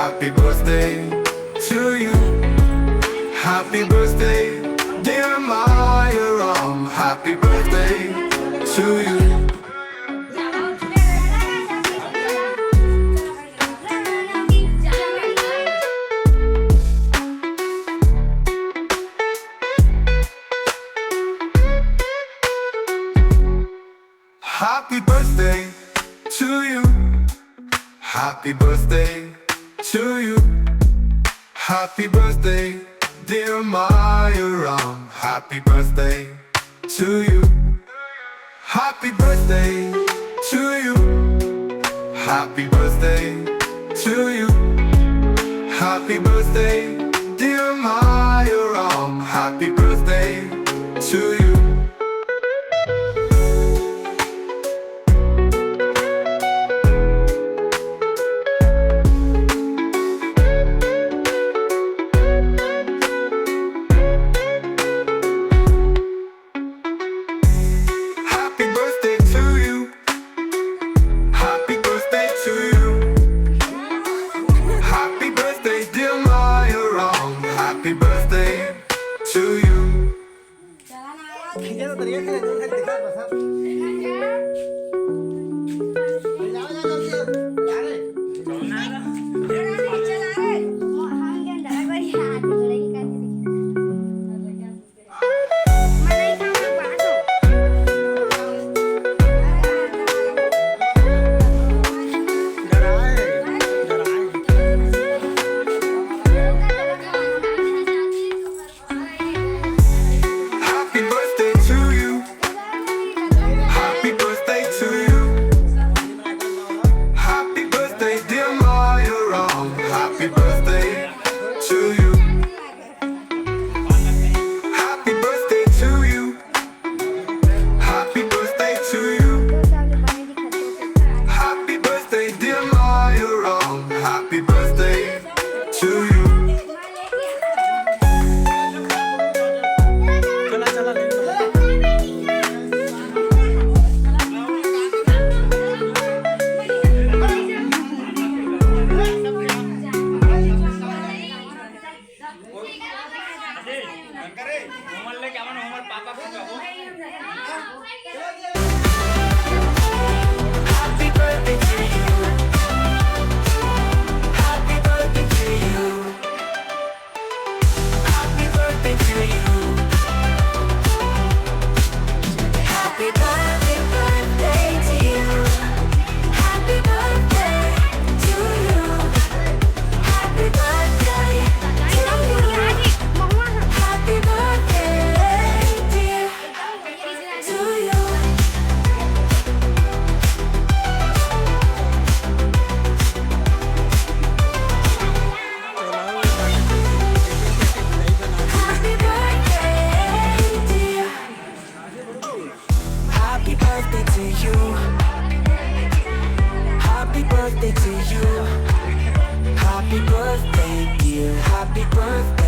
Happy birthday to you. Happy birthday, dear Maya Ram. Happy birthday to you. Happy birthday to you. Happy birthday to you. Happy birthday, dear Maya Ram. Happy birthday to you. Happy birthday to you. Happy birthday to you. Happy birthday, dear Maya Ram. Happy birthday to you. Happy birthday to you. Happy birthday to you. Happy birthday to you. Happy birthday to you. Happy birthday, dear Maya Ram. Happy birthday to you. Happy birthday to you. Happy birthday to you. Happy birthday to you. Happy birthday, birthday to you. Happy birthday to you. Happy birthday to you. Happy birthday, dear, to you. Happy birthday, dear. Happy birthday to you. Happy birthday to you. Happy birthday, dear. Happy birthday.